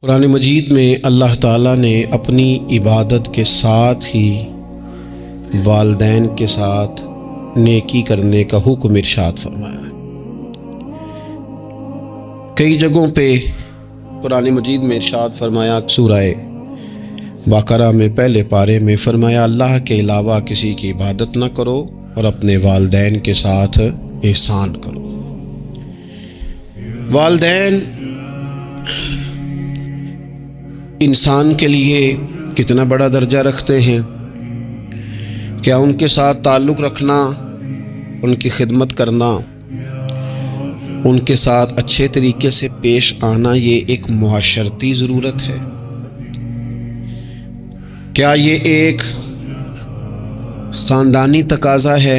قرآن مجید میں اللہ تعالیٰ نے اپنی عبادت کے ساتھ ہی والدین کے ساتھ نیکی کرنے کا حکم ارشاد فرمایا ہے۔ کئی جگہوں پہ قرآن مجید میں ارشاد فرمایا، سورہ بقرہ میں پہلے پارے میں فرمایا اللہ کے علاوہ کسی کی عبادت نہ کرو اور اپنے والدین کے ساتھ احسان کرو۔ والدین انسان کے لیے کتنا بڑا درجہ رکھتے ہیں، کیا ان کے ساتھ تعلق رکھنا، ان کی خدمت کرنا، ان کے ساتھ اچھے طریقے سے پیش آنا یہ ایک معاشرتی ضرورت ہے؟ کیا یہ ایک خاندانی تقاضا ہے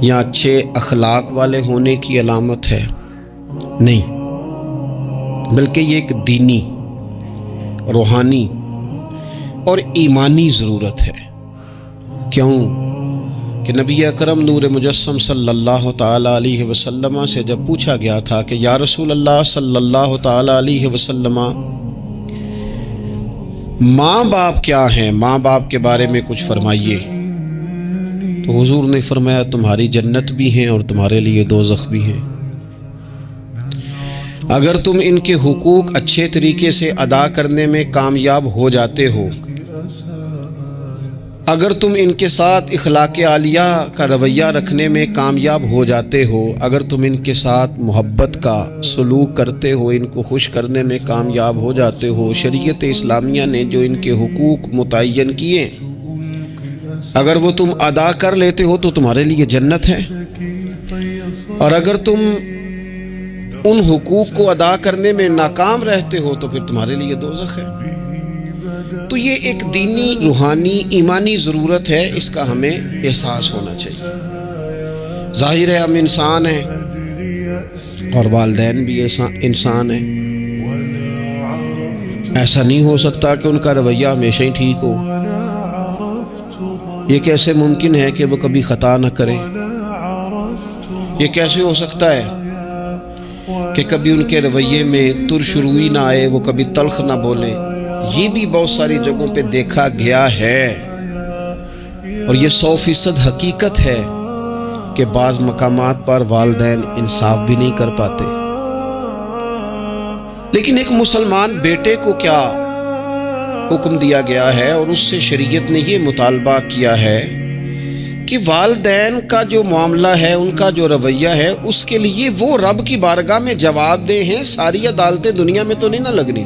یا اچھے اخلاق والے ہونے کی علامت ہے؟ نہیں، بلکہ یہ ایک دینی، روحانی اور ایمانی ضرورت ہے۔ کیوں کہ نبی اکرم نور مجسم صلی اللہ تعالیٰ علیہ وسلم سے جب پوچھا گیا تھا کہ یا رسول اللہ صلی اللہ تعالیٰ علیہ وسلم، ماں باپ کیا ہیں، ماں باپ کے بارے میں کچھ فرمائیے، تو حضور نے فرمایا تمہاری جنت بھی ہیں اور تمہارے لیے دوزخ بھی ہیں۔ اگر تم ان کے حقوق اچھے طریقے سے ادا کرنے میں کامیاب ہو جاتے ہو، اگر تم ان کے ساتھ اخلاق عالیہ کا رویہ رکھنے میں کامیاب ہو جاتے ہو، اگر تم ان کے ساتھ محبت کا سلوک کرتے ہو، ان کو خوش کرنے میں کامیاب ہو جاتے ہو، شریعت اسلامیہ نے جو ان کے حقوق متعین کیے اگر وہ تم ادا کر لیتے ہو تو تمہارے لیے جنت ہے، اور اگر تم ان حقوق کو ادا کرنے میں ناکام رہتے ہو تو پھر تمہارے لیے دوزخ ہے۔ تو یہ ایک دینی، روحانی، ایمانی ضرورت ہے، اس کا ہمیں احساس ہونا چاہیے۔ ظاہر ہے ہم انسان ہیں اور والدین بھی انسان ہیں، ایسا نہیں ہو سکتا کہ ان کا رویہ ہمیشہ ہی ٹھیک ہو۔ یہ کیسے ممکن ہے کہ وہ کبھی خطا نہ کرے؟ یہ کیسے ہو سکتا ہے کہ کبھی ان کے رویے میں ترش روئی نہ آئے، وہ کبھی تلخ نہ بولے؟ یہ بھی بہت ساری جگہوں پہ دیکھا گیا ہے، اور یہ 100% حقیقت ہے کہ بعض مقامات پر والدین انصاف بھی نہیں کر پاتے۔ لیکن ایک مسلمان بیٹے کو کیا حکم دیا گیا ہے، اور اس سے شریعت نے یہ مطالبہ کیا ہے کہ والدین کا جو معاملہ ہے، ان کا جو رویہ ہے، اس کے لیے وہ رب کی بارگاہ میں جواب دہ ہیں۔ ساری عدالتیں دنیا میں تو نہیں نہ لگنی،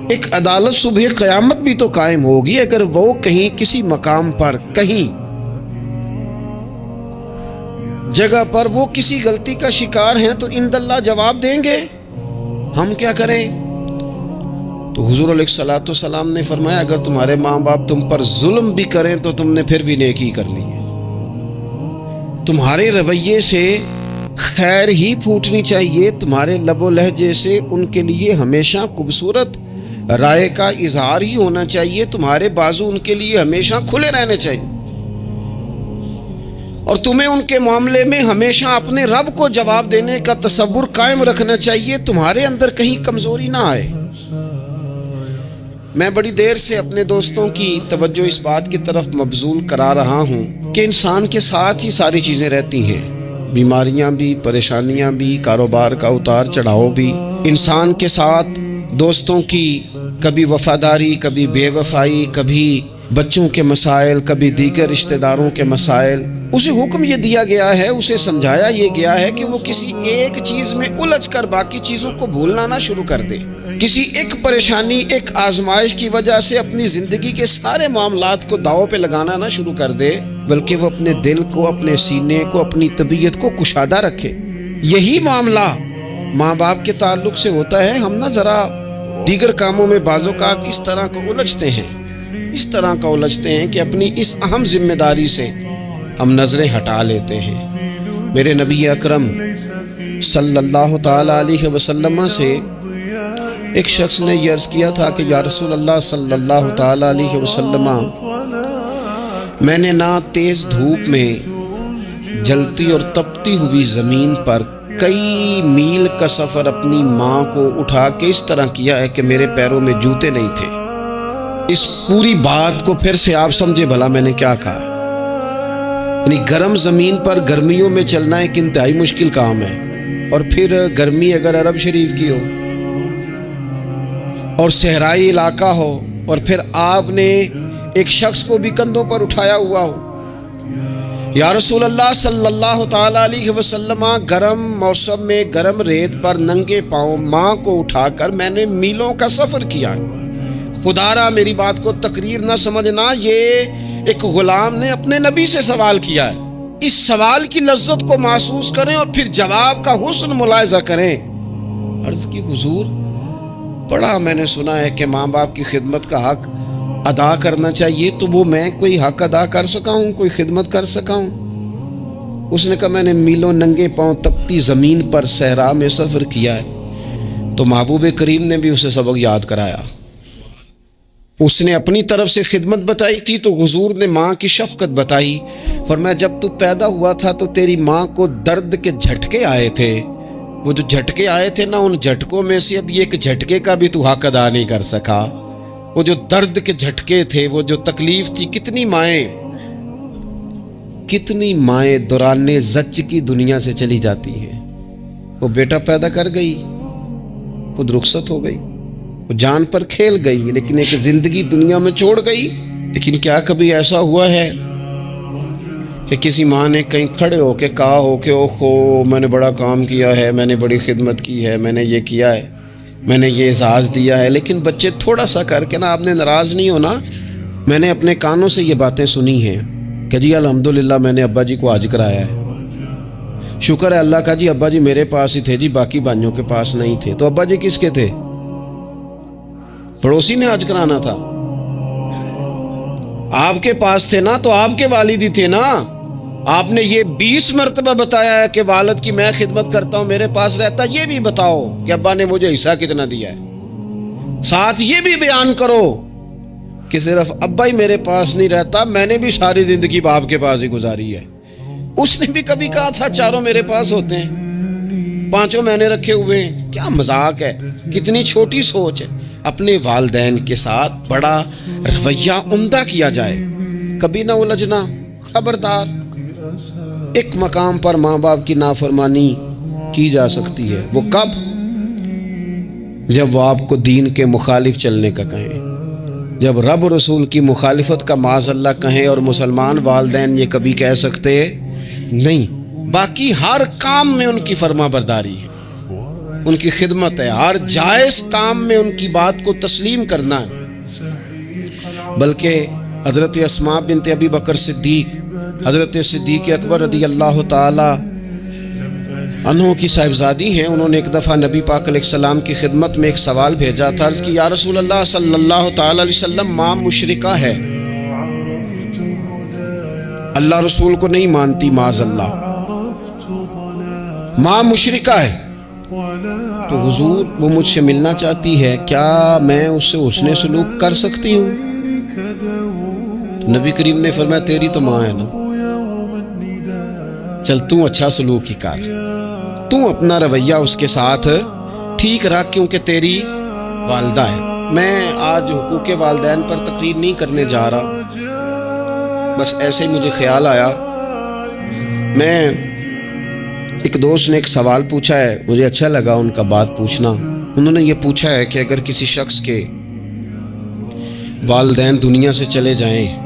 ایک عدالت صبح قیامت بھی تو قائم ہوگی۔ اگر وہ کہیں کسی مقام پر، کہیں جگہ پر وہ کسی غلطی کا شکار ہیں تو اند اللہ جواب دیں گے، ہم کیا کریں؟ تو حضور علیہ الصلوۃ والسلام نے فرمایا اگر تمہارے ماں باپ تم پر ظلم بھی کریں تو تم نے پھر بھی نیکی کرنی ہے، تمہارے رویے سے خیر ہی پھوٹنی چاہیے، تمہارے لب و لہجے سے ان کے لیے ہمیشہ خوبصورت رائے کا اظہار ہی ہونا چاہیے، تمہارے بازو ان کے لیے ہمیشہ کھلے رہنے چاہیے، اور تمہیں ان کے معاملے میں ہمیشہ اپنے رب کو جواب دینے کا تصور قائم رکھنا چاہیے، تمہارے اندر کہیں کمزوری نہ آئے۔ میں بڑی دیر سے اپنے دوستوں کی توجہ اس بات کی طرف مبذول کرا رہا ہوں کہ انسان کے ساتھ ہی ساری چیزیں رہتی ہیں، بیماریاں بھی، پریشانیاں بھی، کاروبار کا اتار چڑھاؤ بھی، انسان کے ساتھ دوستوں کی کبھی وفاداری، کبھی بے وفائی، کبھی بچوں کے مسائل، کبھی دیگر رشتہ داروں کے مسائل۔ اسے حکم یہ دیا گیا ہے، اسے سمجھایا یہ گیا ہے کہ وہ کسی ایک چیز میں الجھ کر باقی چیزوں کو بھولنا نہ شروع کر دے، کسی ایک پریشانی، ایک آزمائش کی وجہ سے اپنی زندگی کے سارے معاملات کو داؤ پہ لگانا نہ شروع کر دے، بلکہ وہ اپنے دل کو، اپنے سینے کو، اپنی طبیعت کو کشادہ رکھے۔ یہی معاملہ ماں باپ کے تعلق سے ہوتا ہے۔ ہم نہ ذرا دیگر کاموں میں بعض اوقات اس طرح کو الجھتے ہیں کہ اپنی اس اہم ذمہ داری سے ہم نظریں ہٹا لیتے ہیں۔ میرے نبی اکرم صلی اللہ تعالیٰ علیہ وسلم سے ایک شخص نے یہ عرض کیا تھا کہ یا رسول اللہ صلی اللہ تعالیٰ علیہ وسلم، میں نے نہ تیز دھوپ میں جلتی اور تپتی ہوئی زمین پر کئی میل کا سفر اپنی ماں کو اٹھا کے اس طرح کیا ہے کہ میرے پیروں میں جوتے نہیں تھے۔ اس پوری بات کو پھر سے آپ سمجھے بھلا میں نے کیا کہا۔ یعنی گرم زمین پر گرمیوں میں چلنا ایک انتہائی مشکل کام ہے، اور پھر گرمی اگر عرب شریف کی ہو اور صحرائی علاقہ ہو، اور پھر آپ نے ایک شخص کو بھی کندھوں پر اٹھایا ہوا ہو۔ یا رسول اللہ صلی اللہ تعالی علیہ وسلم، گرم موسم میں گرم ریت پر ننگے پاؤں ماں کو اٹھا کر میں نے میلوں کا سفر کیا۔ خدا را میری بات کو تقریر نہ سمجھنا، یہ ایک غلام نے اپنے نبی سے سوال کیا ہے۔ اس سوال کی لذت کو محسوس کریں اور پھر جواب کا حسن ملاحظہ کریں۔ عرض کی حضور، بڑا میں نے سنا ہے کہ ماں باپ کی خدمت کا حق ادا کرنا چاہیے، تو وہ میں کوئی حق ادا کر سکا ہوں، کوئی خدمت کر سکا ہوں؟ اس نے کہا میں نے میلوں ننگے پاؤں تپتی زمین پر صحرا میں سفر کیا ہے۔ تو محبوب کریم نے بھی اسے سبق یاد کرایا۔ اس نے اپنی طرف سے خدمت بتائی تھی تو حضور نے ماں کی شفقت بتائی۔ فرمایا جب تو پیدا ہوا تھا تو تیری ماں کو درد کے جھٹکے آئے تھے، وہ جو جھٹکے آئے تھے نا، ان جھٹکوں میں سے اب یہ ایک جھٹکے کا بھی تو حق ادا نہیں کر سکا۔ وہ جو درد کے جھٹکے تھے، وہ جو تکلیف تھی، کتنی مائیں دوران زچ کی دنیا سے چلی جاتی ہیں۔ وہ بیٹا پیدا کر گئی، خود رخصت ہو گئی، وہ جان پر کھیل گئی، لیکن ایک زندگی دنیا میں چھوڑ گئی۔ لیکن کیا کبھی ایسا ہوا ہے کہ کسی ماں نے کہیں کھڑے ہو کے کہا ہو کہ اوہو میں نے بڑا کام کیا ہے، میں نے بڑی خدمت کی ہے، میں نے یہ کیا ہے، میں نے یہ اعزاز دیا ہے؟ لیکن بچے تھوڑا سا کر کے نا، آپ نے ناراض نہیں ہونا، میں نے اپنے کانوں سے یہ باتیں سنی ہیں کہ جی الحمدللہ میں نے ابا جی کو حج کرایا ہے، شکر ہے اللہ کا جی، ابا جی میرے پاس ہی تھے جی، باقی بھائیوں کے پاس نہیں تھے۔ تو ابا جی کس کے تھے؟ پڑوسی نے حج کرانا تھا، آپ کے پاس تھے نا، تو آپ کے والد ہی تھے نا۔ آپ نے یہ 20 مرتبہ بتایا ہے کہ والد کی میں خدمت کرتا ہوں، میرے پاس رہتا، یہ بھی بتاؤ کہ ابا نے مجھے حصہ کتنا دیا ہے۔ ساتھ یہ بھی بیان کرو کہ صرف ابا ہی میرے پاس نہیں رہتا، میں نے بھی ساری زندگی باپ کے پاس ہی گزاری ہے۔ اس نے بھی کبھی کہا تھا چاروں میرے پاس ہوتے ہیں، پانچوں میں نے رکھے ہوئے ہیں۔ کیا مذاق ہے، کتنی چھوٹی سوچ ہے۔ اپنے والدین کے ساتھ بڑا رویہ عمدہ کیا جائے، کبھی نہ الجھنا، خبردار۔ ایک مقام پر ماں باپ کی نافرمانی کی جا سکتی ہے، وہ کب؟ جب وہ آپ کو دین کے مخالف چلنے کا کہیں، جب رب رسول کی مخالفت کا معاذ اللہ کہیں، اور مسلمان والدین یہ کبھی کہہ سکتے نہیں۔ باقی ہر کام میں ان کی فرما برداری ہے، ان کی خدمت ہے، ہر جائز کام میں ان کی بات کو تسلیم کرنا ہے۔ بلکہ حضرت اسماء بنت ابی بکر صدیق، حضرت صدیق اکبر رضی اللہ تعالی عنہ کی صاحبزادی ہیں، انہوں نے ایک دفعہ نبی پاک علیہ السلام کی خدمت میں ایک سوال بھیجا تھا۔ عرض کی یا رسول اللہ صلی اللہ تعالی علیہ وسلم، ماں مشرکہ ہے، اللہ رسول کو نہیں مانتی، معاذ اللہ، ماں مشرکہ ہے، تو حضور وہ مجھ سے ملنا چاہتی ہے، کیا میں اس سے حسن سلوک کر سکتی ہوں؟ نبی کریم نے فرمایا تیری تو ماں ہے نا، چل تو اچھا سلوک ہی کر، تو اپنا رویہ اس کے ساتھ ٹھیک رکھ، کیونکہ تیری والدہ ہے۔ میں آج حقوق والدین پر تقریر نہیں کرنے جا رہا، بس ایسے ہی مجھے خیال آیا۔ میں ایک دوست نے ایک سوال پوچھا ہے، مجھے اچھا لگا ان کا بات پوچھنا۔ انہوں نے یہ پوچھا ہے کہ اگر کسی شخص کے والدین دنیا سے چلے جائیں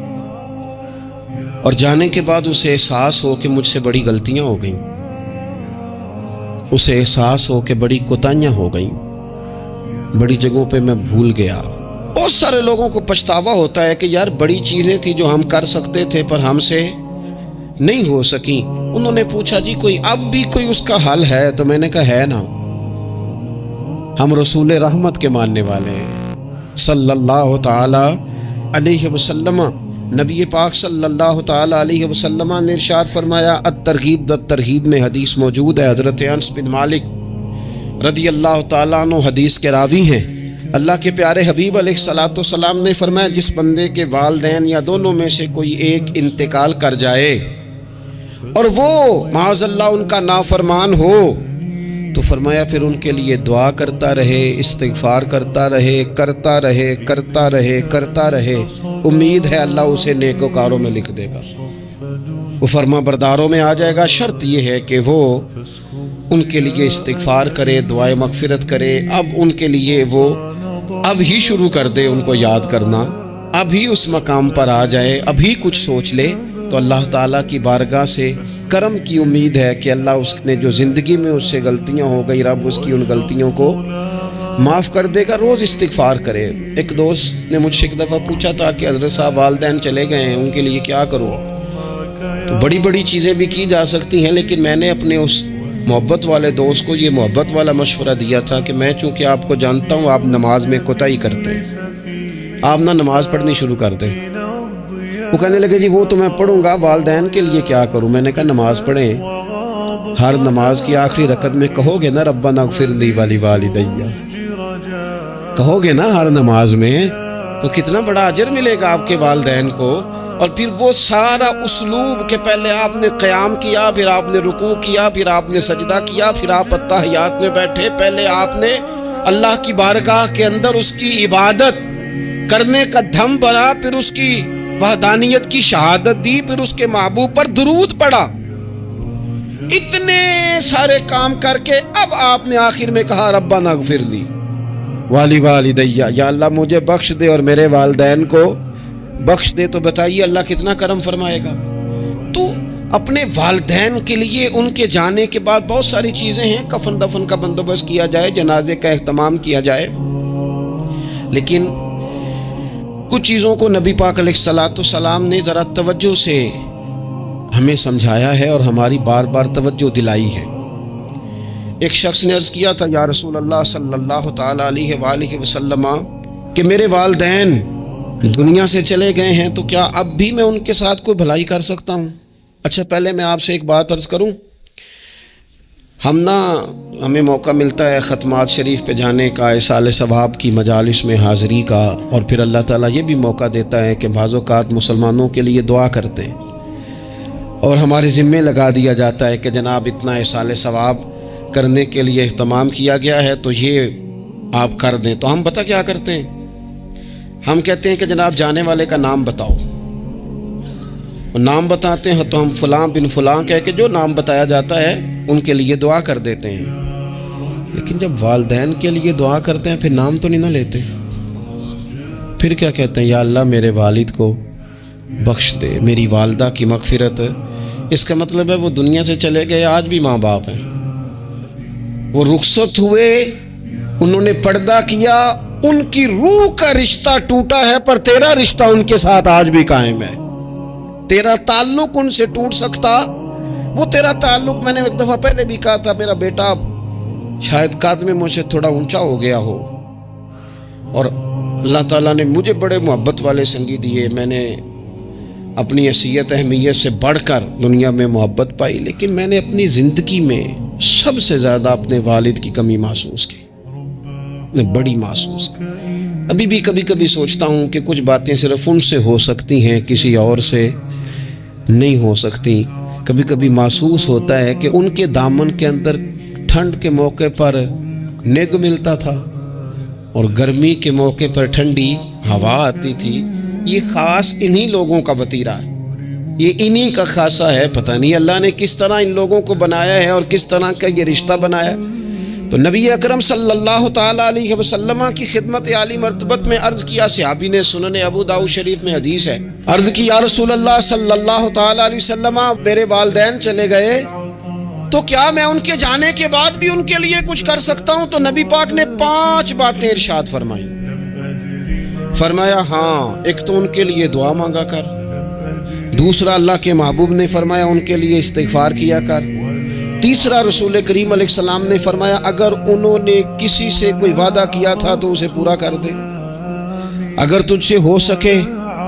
اور جانے کے بعد اسے احساس ہو کہ مجھ سے بڑی غلطیاں ہو گئیں، اسے احساس ہو کہ بڑی کوتاہیاں ہو گئیں، بڑی جگہوں پہ میں بھول گیا۔ بہت سارے لوگوں کو پچھتاوا ہوتا ہے کہ یار بڑی چیزیں تھیں جو ہم کر سکتے تھے پر ہم سے نہیں ہو سکیں۔ انہوں نے پوچھا جی کوئی اب بھی کوئی اس کا حل ہے؟ تو میں نے کہا ہے نا، ہم رسول رحمت کے ماننے والے ہیں صلی اللہ تعالی علیہ وسلم۔ نبی پاک صلی اللہ تعالی علیہ وسلم نے ارشاد فرمایا، الترغیب والترہیب میں حدیث موجود ہے، حضرت انس بن مالک رضی اللہ تعالیٰ عنہ حدیث کے راوی ہیں۔ اللہ کے پیارے حبیب علیہ الصلوۃ والسلام نے فرمایا، جس بندے کے والدین یا دونوں میں سے کوئی ایک انتقال کر جائے اور وہ معاذ اللہ ان کا نافرمان ہو، تو فرمایا پھر ان کے لیے دعا کرتا رہے، استغفار کرتا رہے، کرتا رہے، کرتا رہے، کرتا رہے، امید ہے اللہ اسے نیکوکاروں میں لکھ دے گا، وہ فرما برداروں میں آ جائے گا۔ شرط یہ ہے کہ وہ ان کے لیے استغفار کرے، دعائے مغفرت کرے۔ اب ان کے لیے وہ اب ہی شروع کر دے ان کو یاد کرنا، ابھی اس مقام پر آ جائے، ابھی کچھ سوچ لے، تو اللہ تعالیٰ کی بارگاہ سے کرم کی امید ہے کہ اللہ اس نے جو زندگی میں اس سے غلطیاں ہو گئی، رب اس کی ان غلطیوں کو معاف کر دے گا۔ روز استغفار کرے۔ ایک دوست نے مجھ سے ایک دفعہ پوچھا تھا کہ حضرت صاحب والدین چلے گئے ہیں، ان کے لیے کیا کروں؟ تو بڑی بڑی چیزیں بھی کی جا سکتی ہیں، لیکن میں نے اپنے اس محبت والے دوست کو یہ محبت والا مشورہ دیا تھا کہ میں چونکہ آپ کو جانتا ہوں آپ نماز میں کوتاہی کرتے ہیں، آپ نہ نماز پڑھنی شروع کر دیں۔ وہ کہنے لگے جی وہ تو میں پڑھوں گا، والدین کے لیے کیا کروں؟ میں نے کہا نماز پڑھیں، ہر نماز کی آخری رکعت میں کہو گے نا ربنا اغفر لی ولوالدیّ، کہو گے نا ہر نماز میں، تو کتنا بڑا اجر ملے گا آپ کے والدین کو۔ اور پھر وہ سارا اسلوب کہ پہلے آپ نے قیام کیا، پھر آپ نے رکوع کیا، پھر آپ نے سجدہ کیا، پھر آپ اتحیات میں بیٹھے، پہلے آپ نے اللہ کی بارگاہ کے اندر اس کی عبادت کرنے کا دھم بھرا، پھر اس کی وحدانیت کی شہادت دی، پھر اس کے محبوب پر درود پڑھا۔ اتنے سارے کام کر کے اب آپ نے آخر میں کہا ربنا اغفر لی ولوالدیّ، یا اللہ مجھے بخش دے اور میرے والدین کو بخش دے۔ تو بتائیے اللہ کتنا کرم فرمائے گا۔ تو اپنے والدین کے لیے ان کے جانے کے بعد بہت ساری چیزیں ہیں، کفن دفن کا بندوبست کیا جائے، جنازے کا اہتمام کیا جائے، لیکن کچھ چیزوں کو نبی پاک علیہ الصلوۃ والسلام نے ذرا توجہ سے ہمیں سمجھایا ہے اور ہماری بار بار توجہ دلائی ہے۔ ایک شخص نے عرض کیا تھا یا رسول اللہ صلی اللہ تعالیٰ علیہ وآلہ وسلم کہ میرے والدین دنیا سے چلے گئے ہیں، تو کیا اب بھی میں ان کے ساتھ کوئی بھلائی کر سکتا ہوں؟ اچھا پہلے میں آپ سے ایک بات عرض کروں، ہمیں موقع ملتا ہے ختمات شریف پہ جانے کا، اصال ثواب کی مجالس میں حاضری کا، اور پھر اللہ تعالیٰ یہ بھی موقع دیتا ہے کہ بعض اوقات مسلمانوں کے لیے دعا کرتے ہیں، اور ہمارے ذمے لگا دیا جاتا ہے کہ جناب اتنا اصال ثواب کرنے کے لیے اہتمام کیا گیا ہے تو یہ آپ کر دیں۔ تو ہم پتہ کیا کرتے ہیں، ہم کہتے ہیں کہ جناب جانے والے کا نام بتاؤ، اور نام بتاتے ہیں تو ہم فلاں بن فلاں کہہ کے جو نام بتایا جاتا ہے ان کے لیے دعا کر دیتے ہیں، لیکن جب والدین کے لیے دعا کرتے ہیں پھر نام تو نہیں نہ لیتے، پھر کیا کہتے ہیں یا اللہ میرے والد کو بخش دے، میری والدہ کی مغفرت۔ اس کا مطلب ہے وہ دنیا سے چلے گئے، آج بھی ماں باپ ہیں، وہ رخصت ہوئے، انہوں نے پردہ کیا، ان کی روح کا رشتہ ٹوٹا ہے، پر تیرا رشتہ ان کے ساتھ آج بھی قائم ہے۔ تیرا تعلق ان سے ٹوٹ سکتا، وہ تیرا تعلق، میں نے ایک دفعہ پہلے بھی کہا تھا، میرا بیٹا شاید قد میں مجھ سے تھوڑا اونچا ہو گیا ہو، اور اللہ تعالیٰ نے مجھے بڑے محبت والے سنگی دیے، میں نے اپنی حیثیت اہمیت سے بڑھ کر دنیا میں محبت پائی، لیکن میں نے اپنی زندگی میں سب سے زیادہ اپنے والد کی کمی محسوس کی، نے بڑی محسوس کی۔ ابھی بھی کبھی کبھی سوچتا ہوں کہ کچھ باتیں صرف ان سے ہو سکتی ہیں، کسی اور سے نہیں ہو سکتی۔ کبھی کبھی محسوس ہوتا ہے کہ ان کے دامن کے اندر ٹھنڈ کے موقع پر نگ ملتا تھا اور گرمی کے موقع پر ٹھنڈی ہوا آتی تھی۔ یہ خاص انہی لوگوں کا وطیرہ ہے، یہ انہی کا خاصہ ہے۔ پتہ نہیں اللہ نے کس طرح ان لوگوں کو بنایا ہے اور کس طرح کا یہ رشتہ بنایا۔ تو نبی اکرم صلی اللہ تعالیٰ علیہ وسلم کی خدمت عالی مرتبت میں عرض کیا، صحابی نے سنن ابو داؤد شریف میں حدیث ہے، عرض کی یا رسول اللہ صلی اللہ تعالیٰ علیہ وسلم میرے والدین چلے گئے تو کیا میں ان کے جانے کے بعد بھی ان کے لیے کچھ کر سکتا ہوں؟ تو نبی پاک نے 5 باتیں ارشاد فرمائی۔ فرمایا ہاں، ایک تو ان کے لیے دعا مانگا کر، دوسرا اللہ کے محبوب نے فرمایا ان کے لیے استغفار کیا کر، تیسرا رسول کریم علیہ السلام نے فرمایا اگر انہوں نے کسی سے کوئی وعدہ کیا تھا تو اسے پورا کر دے، اگر تجھ سے ہو سکے،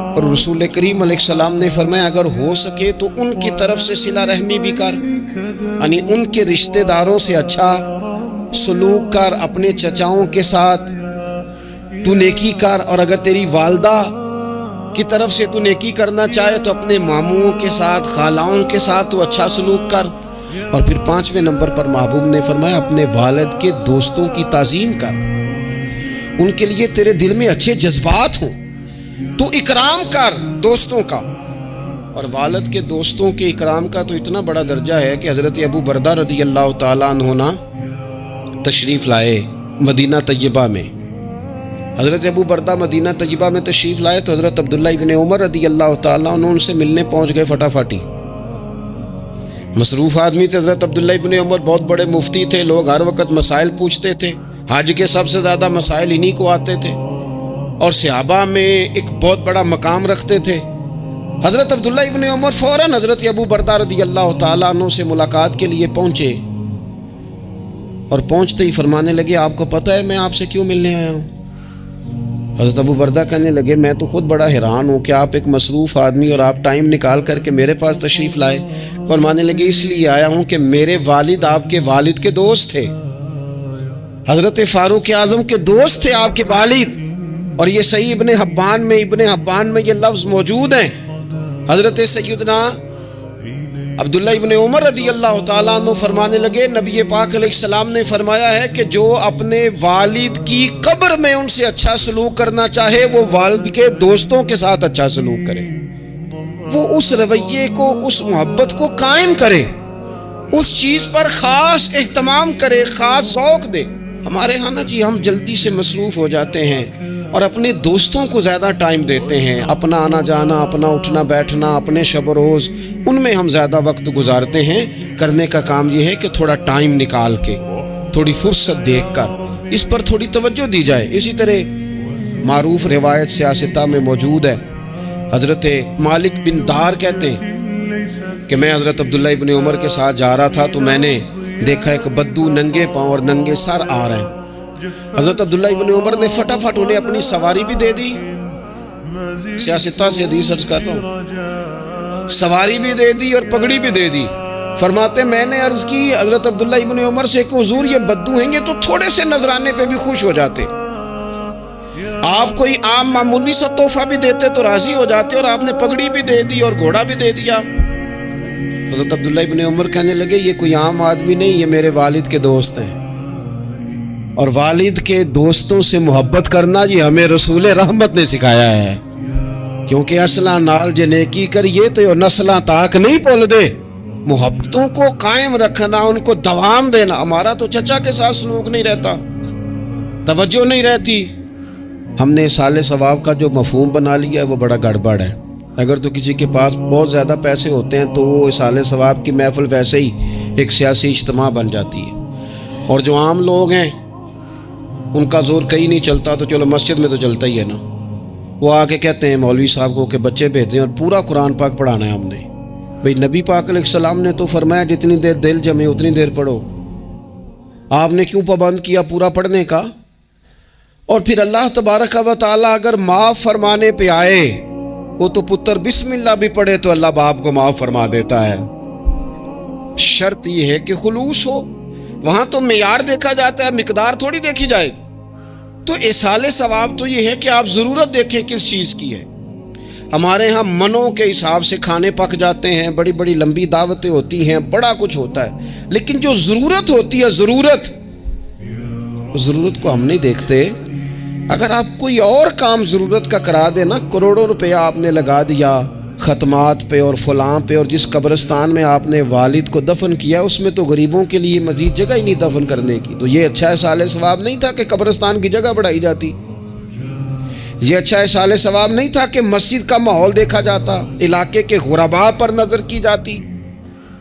اور رسول کریم علیہ السلام نے فرمایا اگر ہو سکے تو ان کی طرف سے صلہ رحمی بھی کر، یعنی ان کے رشتہ داروں سے اچھا سلوک کر، اپنے چچاؤں کے ساتھ تو نیکی کر، اور اگر تیری والدہ کی طرف سے تو نیکی کرنا چاہے تو اپنے ماموں کے ساتھ، خالاؤں کے ساتھ تو اچھا سلوک کر، اور پھر 5ویں نمبر پر محبوب نے فرمایا اپنے والد کے دوستوں کی تعظیم کر، ان کے لیے تیرے دل میں اچھے جذبات ہوں، تو اکرام کر دوستوں کا۔ اور والد کے دوستوں کے اکرام کا تو اتنا بڑا درجہ ہے کہ حضرت ابو بردہ رضی اللہ تعالیٰ عنہ تشریف لائے مدینہ طیبہ میں۔ حضرت ابو بردہ مدینہ طیبہ میں تشریف لائے تو حضرت عبداللہ ابن عمر رضی اللہ تعالیٰ عنہ ان سے ملنے پہنچ گئے فٹافٹی۔ مصروف آدمی تھے حضرت عبداللہ ابن عمر، بہت بڑے مفتی تھے، لوگ ہر وقت مسائل پوچھتے تھے، حج کے سب سے زیادہ مسائل انہی کو آتے تھے، اور صحابہ میں ایک بہت بڑا مقام رکھتے تھے۔ حضرت عبداللہ ابن عمر فوراً حضرت ابو بردہ رضی اللہ تعالیٰ عنہ سے ملاقات کے لیے پہنچے، اور پہنچتے ہی فرمانے لگے آپ کو پتہ ہے میں آپ سے کیوں ملنے آیا ہوں؟ حضرت ابو بردہ کہنے لگے میں تو خود بڑا حیران ہوں کہ آپ ایک مصروف آدمی اور آپ ٹائم نکال کر کے میرے پاس تشریف لائے۔ فرمانے لگے اس لیے آیا ہوں کہ میرے والد آپ کے والد کے دوست تھے، حضرت فاروق اعظم کے دوست تھے آپ کے والد، اور یہ صحیح ابن حبان میں یہ لفظ موجود ہیں۔ حضرت سیدنا عبداللہ ابن عمر رضی اللہ تعالیٰ عنہ فرمانے لگے نبی پاک علیہ السلام نے فرمایا ہے کہ جو اپنے والد کی قبر میں ان سے اچھا سلوک کرنا چاہے وہ والد کے دوستوں کے ساتھ اچھا سلوک کرے، وہ اس رویے کو، اس محبت کو قائم کرے، اس چیز پر خاص اہتمام کرے، خاص ذوق دے۔ ہمارے ہاں نا جی ہم جلدی سے مصروف ہو جاتے ہیں اور اپنے دوستوں کو زیادہ ٹائم دیتے ہیں، اپنا آنا جانا، اپنا اٹھنا بیٹھنا، اپنے شب و روز ان میں ہم زیادہ وقت گزارتے ہیں۔ کرنے کا کام یہ ہے کہ تھوڑا ٹائم نکال کے، تھوڑی فرصت دیکھ کر اس پر تھوڑی توجہ دی جائے۔ اسی طرح معروف روایت سیاستہ میں موجود ہے، حضرت مالک بن دار کہتے ہیں کہ میں حضرت عبداللہ ابن عمر کے ساتھ جا رہا تھا تو میں نے دیکھا ایک بدو ننگے پاؤں اور ننگے سر آ رہے ہیں۔ حضرت عبداللہ ابن عمر نے فٹافٹ انہیں اپنی سواری بھی دے دی، سیاستہ سے حدیث عرض کر رہا ہوں، سواری بھی دے دی اور پگڑی بھی دے دی۔ فرماتے میں نے عرض کی حضرت عبداللہ ابن عمر سے کہ حضور یہ بدو ہیں، یہ تو تھوڑے سے نذرانے پہ بھی خوش ہو جاتے، آپ کوئی عام معمولی سا تحفہ بھی دیتے تو راضی ہو جاتے، اور آپ نے پگڑی بھی دے دی اور گھوڑا بھی دے دیا۔ حضرت عبداللہ ابن عمر کہنے لگے یہ کوئی عام آدمی نہیں، یہ میرے والد کے دوست ہیں، اور والد کے دوستوں سے محبت کرنا یہ ہمیں رسول رحمت نے سکھایا ہے، کیونکہ اصلاں نال جے نیکی کریے تو نسلاں تاک نہیں پول دے۔ محبتوں کو قائم رکھنا، ان کو دوام دینا۔ ہمارا تو چچا کے ساتھ سلوک نہیں رہتا، توجہ نہیں رہتی۔ ہم نے اصالِ ثواب کا جو مفہوم بنا لیا ہے وہ بڑا گڑبڑ ہے۔ اگر تو کسی کے پاس بہت زیادہ پیسے ہوتے ہیں تو وہ اصالِ ثواب کی محفل ویسے ہی ایک سیاسی اجتماع بن جاتی ہے، اور جو عام لوگ ہیں ان کا زور کہیں نہیں چلتا، تو چلو مسجد میں تو چلتا ہی ہے نا، وہ آ کے کہتے ہیں مولوی صاحب کو کہ بچے بھیجیں اور پورا قرآن پاک پڑھانا ہے ہم نے۔ بھئی نبی پاک علیہ السلام نے تو فرمایا جتنی دیر دل جمے اتنی دیر پڑھو، آپ نے کیوں پابند کیا پورا پڑھنے کا؟ اور پھر اللہ تبارک و تعالیٰ اگر معاف فرمانے پہ آئے، وہ تو پتر بسم اللہ بھی پڑھے تو اللہ باپ کو معاف فرما دیتا ہے۔ شرط یہ ہے کہ خلوص ہو، وہاں تو معیار دیکھا جاتا ہے، مقدار تھوڑی دیکھی جائے۔ تو اصالِ ثواب تو یہ ہے کہ آپ ضرورت دیکھیں کس چیز کی ہے۔ ہمارے ہاں منوں کے حساب سے کھانے پک جاتے ہیں، بڑی بڑی لمبی دعوتیں ہوتی ہیں، بڑا کچھ ہوتا ہے، لیکن جو ضرورت ہوتی ہے، ضرورت کو ہم نہیں دیکھتے۔ اگر آپ کوئی اور کام ضرورت کا کرا دے نا، کروڑوں روپیہ آپ نے لگا دیا ختمات پہ اور فلاں پہ، اور جس قبرستان میں آپ نے والد کو دفن کیا اس میں تو غریبوں کے لیے مزید جگہ ہی نہیں دفن کرنے کی، تو یہ اچھا اصالِ ثواب نہیں تھا کہ قبرستان کی جگہ بڑھائی جاتی؟ یہ اچھا اصالِ ثواب نہیں تھا کہ مسجد کا ماحول دیکھا جاتا، علاقے کے غرباء پر نظر کی جاتی؟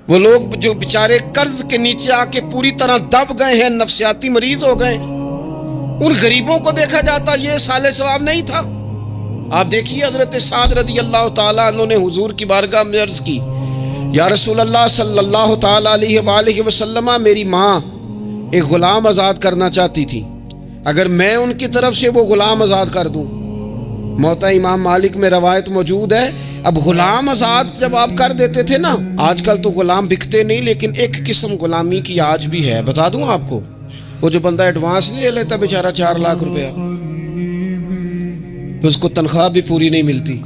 وہ لوگ جو بیچارے قرض کے نیچے آ کے پوری طرح دب گئے ہیں، نفسیاتی مریض ہو گئے، ان غریبوں کو دیکھا جاتا، یہ اصالِ ثواب نہیں تھا؟ آپ دیکھیے حضرت سعد رضی اللہ تعالیٰ عنہ نے حضور کی بارگاہ میں عرض کی یا رسول اللہ صلی اللہ تعالیٰ علیہ وآلہ وسلم، میری ماں ایک غلام آزاد کرنا چاہتی تھی، اگر میں ان کی طرف سے وہ غلام آزاد کر دوں۔ موطا امام مالک میں روایت موجود ہے، اب غلام آزاد جب آپ کر دیتے تھے نا، آج کل تو غلام بکتے نہیں، لیکن ایک قسم غلامی کی آج بھی ہے، بتا دوں آپ کو، وہ جو بندہ ایڈوانس نہیں لے لیتا بیچارہ 4 لاکھ روپیہ، پھر اس کو تنخواہ بھی پوری نہیں ملتی،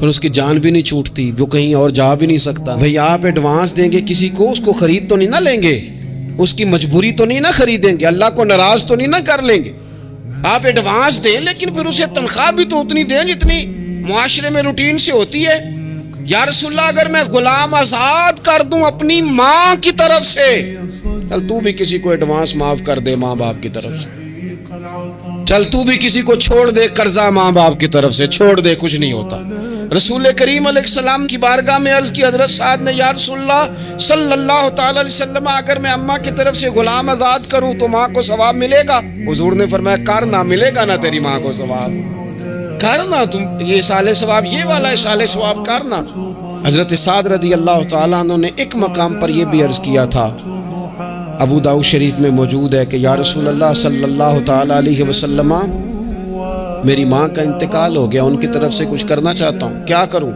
اور اس کی جان بھی نہیں چھوٹتی، وہ کہیں اور جا بھی نہیں سکتا. بھئی آپ ایڈوانس دیں گے کسی کو، اس کو خرید تو نہیں نہ لیں گے، اس کی مجبوری تو نہیں نہ خریدیں گے، اللہ کو ناراض تو نہیں نہ کر لیں گے. آپ ایڈوانس دیں لیکن پھر اسے تنخواہ بھی تو اتنی دیں جتنی معاشرے میں روٹین سے ہوتی ہے. یا رسول اللہ اگر میں غلام آزاد کر دوں اپنی ماں کی طرف سے، چل تو بھی کسی کو ایڈوانس معاف کر دے ماں باپ کی طرف سے، چل تو بھی کسی کو چھوڑ دے قرضہ ماں باپ کی طرف سے چھوڑ دے، کچھ نہیں ہوتا. رسول کریم علیہ السلام کی بارگاہ میں عرض کی حضرت سعد نے، یا رسول اللہ صلی اللہ تعالی علیہ وسلم اگر میں اماں کی طرف سے غلام آزاد کروں تو ماں کو ثواب ملے گا؟ حضور نے فرمایا کرنا، ملے گا نا تیری ماں کو ثواب، کرنا تم یہ اصال ثواب، یہ والا اصال ثواب کرنا. حضرت سعد رضی اللہ تعالیٰ عنہ نے ایک مقام پر یہ بھی عرض کیا تھا، ابو داؤد شریف میں موجود ہے کہ یا رسول اللہ صلی اللہ تعالیٰ علیہ وسلم میری ماں کا انتقال ہو گیا، ان کی طرف سے کچھ کرنا چاہتا ہوں، کیا کروں؟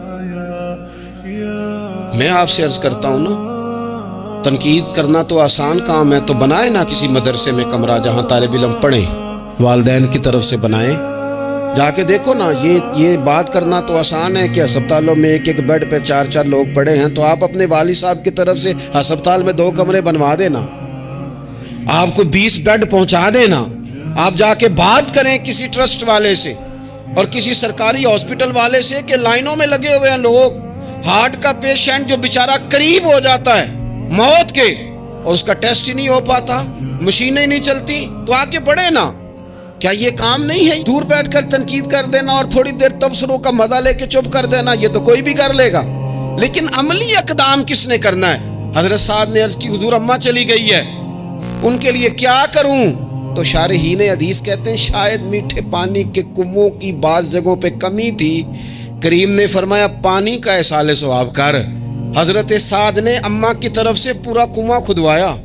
میں آپ سے عرض کرتا ہوں نا، تنقید کرنا تو آسان کام ہے، تو بنائے نا کسی مدرسے میں کمرہ جہاں طالب علم پڑھیں، والدین کی طرف سے بنائیں، جا کے دیکھو نا. یہ بات کرنا تو آسان ہے کہ ہسپتالوں میں ایک ایک بیڈ پہ 4 لوگ پڑے ہیں، تو آپ اپنے والد صاحب کی طرف سے ہسپتال میں 2 کمرے بنوا دینا، آپ کو 20 بیڈ پہنچا دینا. آپ جا کے بات کریں کسی ٹرسٹ والے سے اور کسی سرکاری ہاسپٹل والے سے کہ لائنوں میں لگے ہوئے ہیں لوگ، ہارٹ کا پیشنٹ جو بیچارہ قریب ہو جاتا ہے موت کے اور اس کا ٹیسٹ ہی نہیں ہو پاتا، مشینیں نہیں چلتی، تو آ کے پڑھے نا. کیا یہ کام نہیں ہے؟ دور بیٹھ کر تنقید کر دینا اور تھوڑی دیر تبصروں کا مزہ لے کے چپ کر دینا، یہ تو کوئی بھی کر لے گا، لیکن عملی اقدام کس نے کرنا ہے؟ حضرت سعد نے عرض کی حضور اماں چلی گئی ہے، ان کے لیے کیا کروں؟ تو شارحین حدیث کہتے ہیں شاید میٹھے پانی کے کنووں کی بعض جگہوں پہ کمی تھی، کریم نے فرمایا پانی کا اصال ثواب کر. حضرت سعد نے اماں کی طرف سے پورا کنواں کھدوایا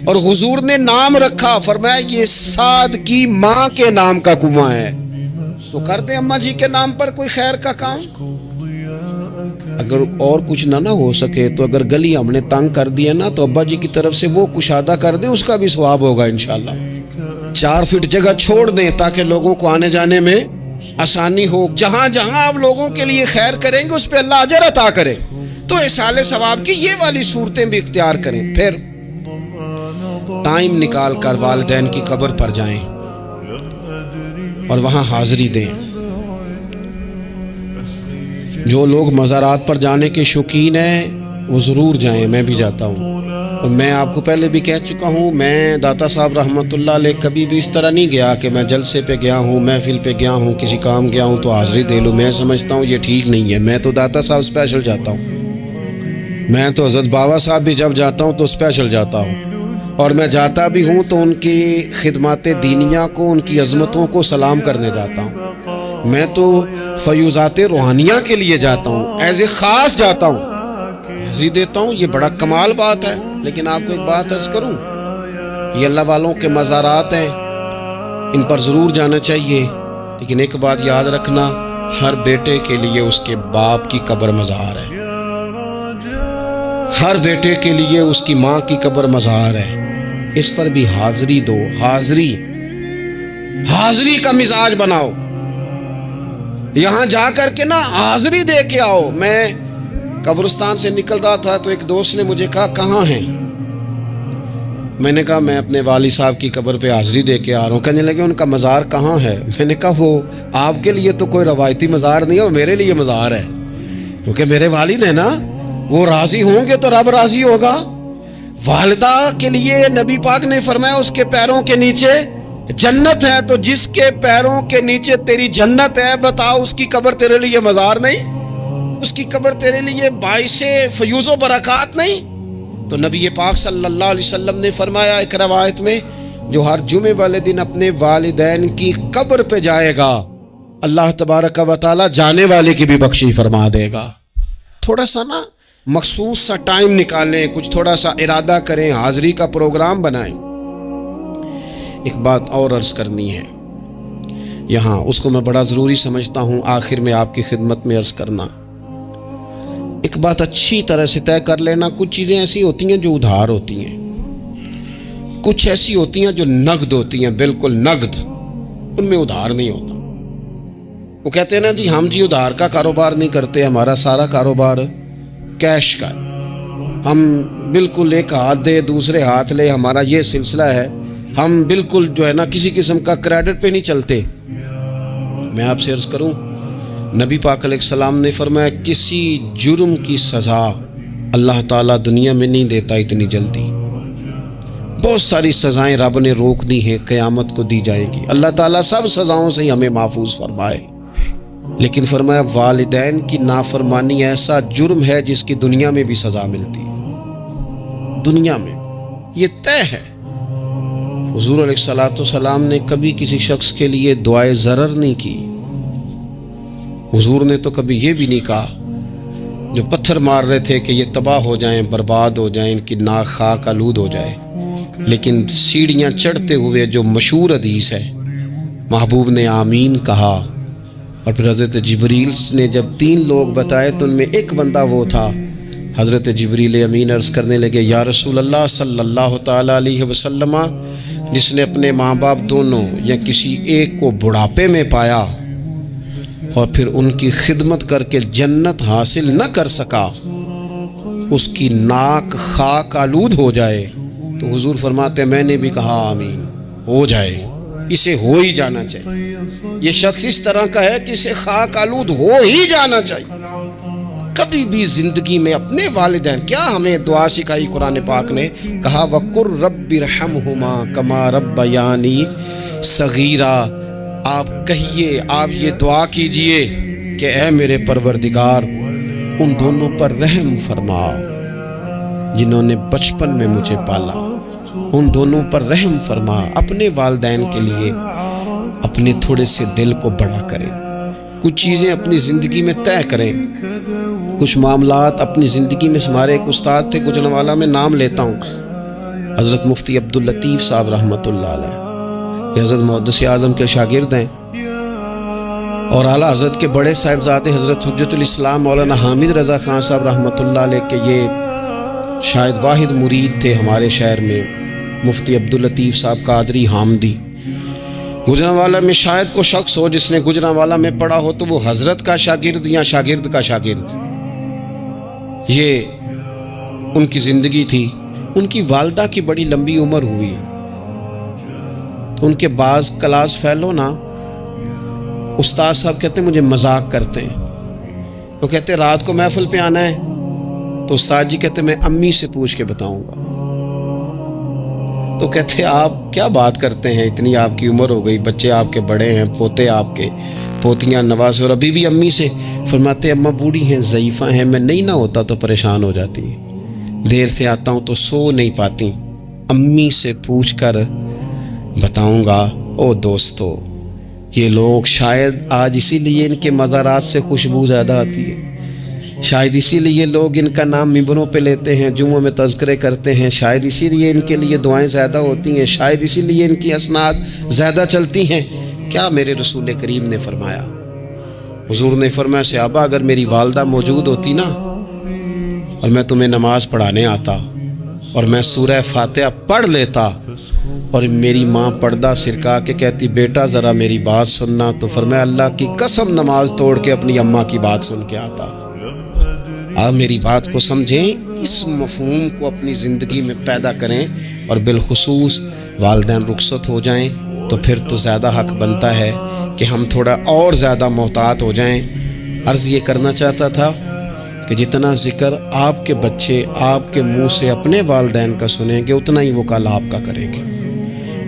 اور حضور نے نام رکھا، فرمایا یہ سعد کی ماں کے نام کا کنواں ہے. تو کر دیں اماں جی کے نام پر کوئی خیر کا کام. اگر اور کچھ نہ ہو سکے تو اگر گلی ہم نے تنگ کر دیا نا تو ابا جی کی طرف سے وہ کشادہ کر دیں، اس کا بھی ثواب ہوگا انشاءاللہ. 4 فٹ جگہ چھوڑ دیں تاکہ لوگوں کو آنے جانے میں آسانی ہو. جہاں جہاں آپ لوگوں کے لیے خیر کریں گے اس پہ اللہ اجر عطا کرے. تو اصال ثواب کی یہ والی صورتیں بھی اختیار کریں. پھر ٹائم نکال کر والدین کی قبر پر جائیں اور وہاں حاضری دیں. جو لوگ مزارات پر جانے کے شوقین ہیں وہ ضرور جائیں، میں بھی جاتا ہوں. اور میں آپ کو پہلے بھی کہہ چکا ہوں، میں داتا صاحب رحمۃ اللہ علیہ کبھی بھی اس طرح نہیں گیا کہ میں جلسے پہ گیا ہوں، محفل پہ گیا ہوں، کسی کام گیا ہوں تو حاضری دے لوں. میں سمجھتا ہوں یہ ٹھیک نہیں ہے. میں تو داتا صاحب اسپیشل جاتا ہوں. میں تو حضرت بابا صاحب بھی جب جاتا ہوں تو اسپیشل جاتا ہوں، اور میں جاتا بھی ہوں تو ان کی خدمات دینیہ کو، ان کی عظمتوں کو سلام کرنے جاتا ہوں. میں تو فیوزات روحانیہ کے لیے جاتا ہوں، ایز اے خاص جاتا ہوں، حاضری دیتا ہوں. یہ بڑا کمال بات ہے. لیکن آپ کو ایک بات عرض کروں، یہ اللہ والوں کے مزارات ہیں، ان پر ضرور جانا چاہیے. لیکن ایک بات یاد رکھنا، ہر بیٹے کے لیے اس کے باپ کی قبر مزار ہے، ہر بیٹے کے لیے اس کی ماں کی قبر مزار ہے. اس پر بھی حاضری دو. حاضری کا مزاج بناؤ. یہاں جا کر کے نا حاضری دے کے آؤ. میں قبرستان سے نکل رہا تھا تو ایک دوست نے مجھے کہا کہاں ہیں؟ میں نے کہا میں اپنے والد صاحب کی قبر پہ حاضری دے کے آ رہا ہوں. کہنے لگے ان کا مزار کہاں ہے؟ میں نے کہا وہ آپ کے لیے تو کوئی روایتی مزار نہیں ہے، وہ میرے لیے مزار ہے، کیونکہ میرے والد ہیں نا، وہ راضی ہوں گے تو رب راضی ہوگا. والدہ کے لیے نبی پاک نے فرمایا اس کے پیروں کے نیچے جنت ہے، تو جس کے پیروں کے نیچے تیری جنت ہے، بتاؤ اس کی قبر تیرے لیے مزار نہیں؟ اس کی قبر تیرے لیے باعث فیوز و برکات نہیں؟ تو نبی پاک صلی اللہ علیہ وسلم نے فرمایا ایک روایت میں، جو ہر جمعے والے دن اپنے والدین کی قبر پہ جائے گا، اللہ تبارک و تعالی جانے والے کی بھی بخشش فرما دے گا. تھوڑا سا نا مخصوص سا ٹائم نکالیں، کچھ تھوڑا سا ارادہ کریں، حاضری کا پروگرام بنائیں. ایک بات اور عرض کرنی ہے یہاں، اس کو میں بڑا ضروری سمجھتا ہوں آخر میں آپ کی خدمت میں عرض کرنا. ایک بات اچھی طرح سے طے کر لینا، کچھ چیزیں ایسی ہوتی ہیں جو ادھار ہوتی ہیں، کچھ ایسی ہوتی ہیں جو نقد ہوتی ہیں، بالکل نقد، ان میں ادھار نہیں ہوتا. وہ کہتے ہیں نا جی ہم جی ادھار کا کاروبار نہیں کرتے، ہمارا سارا کاروبار کیش کا ہے، ہم بالکل ایک ہاتھ دے دوسرے ہاتھ لے، ہمارا یہ سلسلہ ہے، ہم بالکل جو ہے نا کسی قسم کا کریڈٹ پہ نہیں چلتے۔ میں آپ سے عرض کروں، نبی پاک علیہ السلام نے فرمایا کسی جرم کی سزا اللہ تعالیٰ دنیا میں نہیں دیتا اتنی جلدی۔ بہت ساری سزائیں رب نے روک دی ہیں، قیامت کو دی جائے گی۔ اللہ تعالیٰ سب سزاؤں سے ہمیں محفوظ فرمائے، لیکن فرمایا والدین کی نافرمانی ایسا جرم ہے جس کی دنیا میں بھی سزا ملتی ہے، دنیا میں یہ طے ہے۔ حضور علیہ السلام نے کبھی کسی شخص کے لیے دعائے ضرر نہیں کی۔ حضور نے تو کبھی یہ بھی نہیں کہا، جو پتھر مار رہے تھے کہ یہ تباہ ہو جائیں، برباد ہو جائیں، ان کی ناک خاک آلود ہو جائے، لیکن سیڑھیاں چڑھتے ہوئے جو مشہور حدیث ہے، محبوب نے آمین کہا، اور پھر حضرت جبریل نے جب 3 لوگ بتائے تو ان میں ایک بندہ وہ تھا، حضرت جبریل امین عرض کرنے لگے یا رسول اللہ صلی اللہ تعالیٰ علیہ وسلم، جس نے اپنے ماں باپ دونوں یا کسی ایک کو بڑھاپے میں پایا اور پھر ان کی خدمت کر کے جنت حاصل نہ کر سکا، اس کی ناک خاک آلود ہو جائے، تو حضور فرماتے میں نے بھی کہا آمین، ہو جائے، اسے ہو ہی جانا چاہیے۔ یہ شخص اس طرح کا ہے کہ اسے خاک آلود ہو ہی جانا چاہیے۔ کبھی بھی زندگی میں اپنے والدین، کیا ہمیں دعا سکھائی قرآن پاک نے، کہا وَقُرْ رَبِّ ارْحَمْهُمَا كَمَا رَبَّيَانِي صَغِيرًا، آپ کہیے، آپ یہ دعا کیجئے کہ اے میرے پروردگار ان دونوں پر رحم فرما جنہوں نے بچپن میں مجھے پالا، ان دونوں پر رحم فرما۔ اپنے والدین کے لیے اپنے تھوڑے سے دل کو بڑا کریں، کچھ چیزیں اپنی زندگی میں طے کریں، کچھ معاملات اپنی زندگی میں۔ ہمارے ایک استاد تھے گجرانوالہ میں، نام لیتا ہوں، حضرت مفتی عبداللطیف صاحب رحمۃ اللہ علیہ، یہ حضرت محدث اعظم کے شاگرد ہیں، اور اعلیٰ حضرت کے بڑے صاحبزادے حضرت حجت الاسلام مولانا حامد رضا خان صاحب رحمۃ اللہ علیہ کے یہ شاید واحد مرید تھے ہمارے شہر میں، مفتی عبداللطیف صاحب قادری حامدی۔ گجرانوالہ میں شاید کوئی شخص ہو جس نے گجرانوالہ میں پڑھا ہو تو وہ حضرت کا شاگرد یا شاگرد کا شاگرد، یہ ان کی زندگی تھی۔ ان کی والدہ کی بڑی لمبی عمر ہوئی تو ان کے بعض کلاس فیلو نا، استاد صاحب کہتے ہیں مجھے مذاق کرتے ہیں، وہ کہتے ہیں رات کو محفل پہ آنا ہے، تو استاد جی کہتے ہیں میں امی سے پوچھ کے بتاؤں گا، تو کہتے ہیں آپ کیا بات کرتے ہیں، اتنی آپ کی عمر ہو گئی، بچے آپ کے بڑے ہیں، پوتے آپ کے، پوتیاں نوازے، اور ابھی بھی امی سے۔ فرماتے اماں بوڑھی ہیں، ضعیفہ ہیں، میں نہیں نہ ہوتا تو پریشان ہو جاتی ہیں، دیر سے آتا ہوں تو سو نہیں پاتی، امی سے پوچھ کر بتاؤں گا۔ او دوستو، یہ لوگ شاید آج اسی لیے ان کے مزارات سے خوشبو زیادہ آتی ہے، شاید اسی لیے لوگ ان کا نام ممبروں پہ لیتے ہیں، جمعوں میں تذکرے کرتے ہیں، شاید اسی لیے ان کے لیے دعائیں زیادہ ہوتی ہیں، شاید اسی لیے ان کی اسناد زیادہ چلتی ہیں۔ کیا میرے رسول کریم نے فرمایا، حضور نے فرمایا صحابہ اگر میری والدہ موجود ہوتی نا اور میں تمہیں نماز پڑھانے آتا اور میں سورہ فاتحہ پڑھ لیتا اور میری ماں پردہ سرکا کے کہتی بیٹا ذرا میری بات سننا، تو فرمایا اللہ کی قسم نماز توڑ کے اپنی اماں کی بات سن کے آتا۔ آپ میری بات کو سمجھیں، اس مفہوم کو اپنی زندگی میں پیدا کریں، اور بالخصوص والدین رخصت ہو جائیں تو پھر تو زیادہ حق بنتا ہے کہ ہم تھوڑا اور زیادہ محتاط ہو جائیں۔ عرض یہ کرنا چاہتا تھا کہ جتنا ذکر آپ کے بچے آپ کے منہ سے اپنے والدین کا سنیں گے اتنا ہی وہ کل آپ کا کریں گے،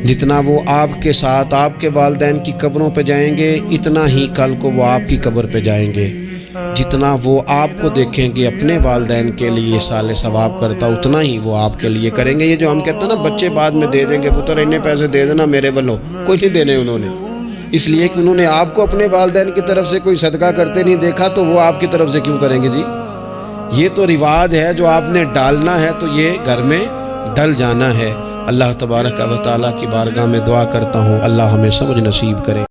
جتنا وہ آپ کے ساتھ آپ کے والدین کی قبروں پہ جائیں گے اتنا ہی کل کو وہ آپ کی قبر پہ جائیں گے، جتنا وہ آپ کو دیکھیں گے اپنے والدین کے لیے سال ثواب کرتا اتنا ہی وہ آپ کے لیے کریں گے۔ یہ جو ہم کہتے ہیں نا بچے بعد میں دے دیں گے، پتر اتنے پیسے دے دینا میرے والوں، کوئی نہیں دینے انہوں نے، اس لیے کہ انہوں نے آپ کو اپنے والدین کی طرف سے کوئی صدقہ کرتے نہیں دیکھا، تو وہ آپ کی طرف سے کیوں کریں گے جی؟ یہ تو رواج ہے جو آپ نے ڈالنا ہے تو یہ گھر میں ڈل جانا ہے۔ اللہ تبارک و تعالیٰ کی بارگاہ میں دعا کرتا ہوں اللہ ہمیں سمجھ نصیب کرے۔